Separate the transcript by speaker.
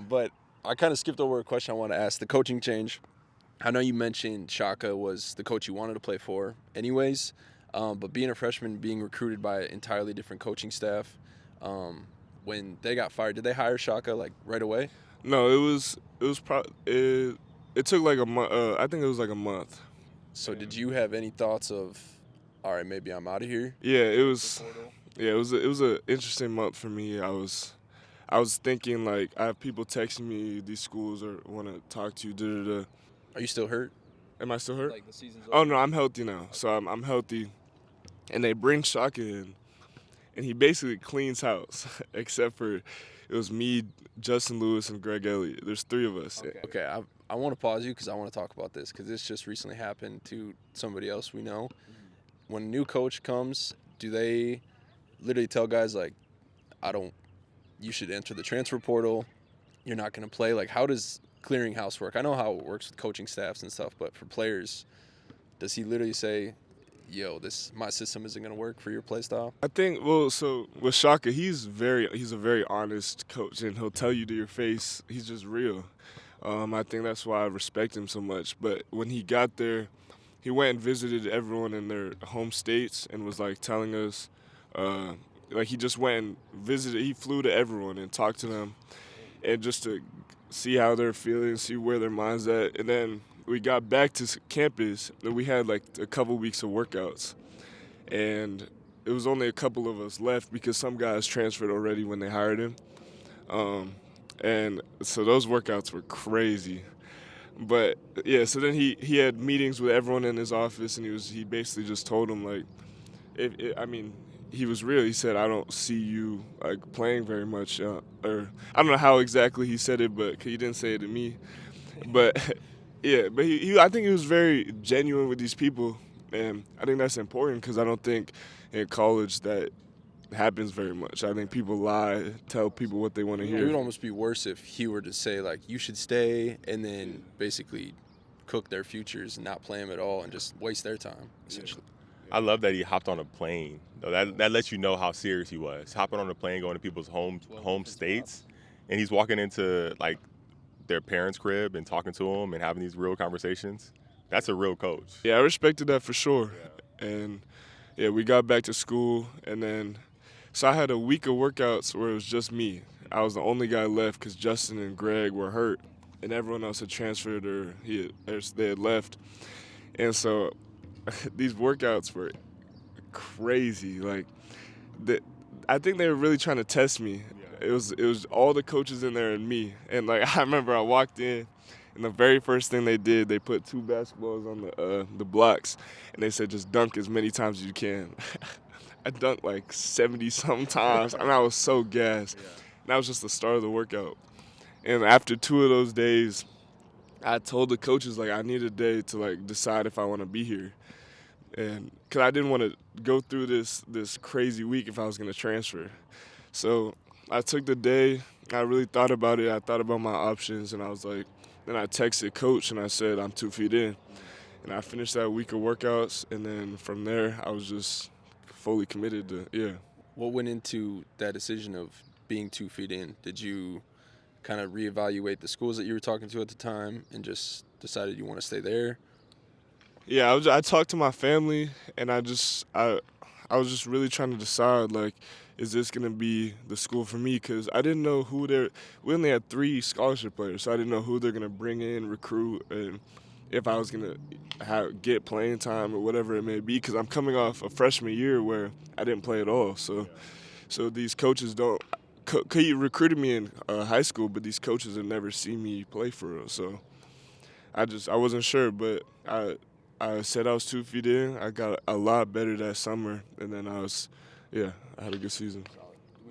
Speaker 1: But I kind of skipped over a question I want to ask. The coaching change. I know you mentioned Shaka was the coach you wanted to play for anyways, but being a freshman, being recruited by an entirely different coaching staff, when they got fired, did they hire Shaka like right away?
Speaker 2: No, it took like a month. I think it was like a month.
Speaker 1: So did you have any thoughts of, all right, maybe I'm out of here?
Speaker 2: Yeah, it was. Yeah, it was an interesting month for me. I was thinking like I have people texting me these schools or want to talk to you. Da, da, da.
Speaker 1: Are you still hurt?
Speaker 2: Am I still hurt?
Speaker 1: Like the season's
Speaker 2: Oh
Speaker 1: over?
Speaker 2: no, I'm healthy now. So I'm healthy, and they bring Shaka in, and he basically cleans house, except for it was me, Justin Lewis, and Greg Elliott. There's three of us.
Speaker 1: Okay, I want to pause you because I want to talk about this because this just recently happened to somebody else we know. When a new coach comes, do they literally tell guys like, you should enter the transfer portal, you're not going to play? Like, how does clearinghouse work? I know how it works with coaching staffs and stuff, but for players, does he literally say, yo, my system isn't going to work for your play style?
Speaker 2: I think so with Shaka, he's a very honest coach, and he'll tell you to your face. He's just real. I think that's why I respect him so much. But when he got there, he went and visited everyone in their home states and was like telling us, like he just went and visited. He flew to everyone and talked to them, and just to see how they're feeling, see where their mind's at. And then we got back to campus, and we had like a couple weeks of workouts, and it was only a couple of us left because some guys transferred already when they hired him. And so those workouts were crazy. But yeah, so then he had meetings with everyone in his office, and he basically just told them like, he was real. He said, I don't see you like playing very much, or I don't know how exactly he said it, but he didn't say it to me. But yeah, but I think he was very genuine with these people, and I think that's important because I don't think in college that happens very much. I think people lie, tell people what they want to
Speaker 1: It would
Speaker 2: hear.
Speaker 1: almost be worse if he were to say, like, you should stay, and then basically cook their futures and not play them at all and just waste their time, essentially.
Speaker 3: I love that he hopped on a plane. Though. That lets you know how serious he was. Hopping on a plane, going to people's home states, and he's walking into like their parents' crib and talking to them and having these real conversations. That's a real coach.
Speaker 2: Yeah, I respected that for sure. Yeah. And yeah, we got back to school, and then so I had a week of workouts where it was just me. I was the only guy left because Justin and Greg were hurt, and everyone else had transferred or they had left. And so these workouts were crazy. Like, I think they were really trying to test me. Yeah. It was all the coaches in there and me. And like I remember I walked in, and the very first thing they did, they put 2 basketballs on the blocks, and they said just dunk as many times as you can. I dunked like 70-something times, and I was so gassed. Yeah. And that was just the start of the workout. And after 2 of those days, I told the coaches like I need a day to like decide if I want to be here, and because I didn't want to go through this crazy week if I was going to transfer. So I took the day. I really thought about it. I thought about my options, and I was like, then I texted coach and I said I'm 2 feet in, and I finished that week of workouts, and then from there I was just fully committed to, yeah.
Speaker 1: What went into that decision of being 2 feet in? Did you kind of reevaluate the schools that you were talking to at the time and just decided you want to stay there?
Speaker 2: Yeah, I talked to my family, and I was just really trying to decide, like, is this going to be the school for me? Because I didn't know we only had 3 scholarship players, so I didn't know who they're going to bring in, recruit, and if I was going to get playing time or whatever it may be, because I'm coming off a freshman year where I didn't play at all. So these coaches he recruited me in high school, but these coaches have never seen me play for real. So I wasn't sure, but I said I was 2 feet in. I got a lot better that summer, and then I had a good season.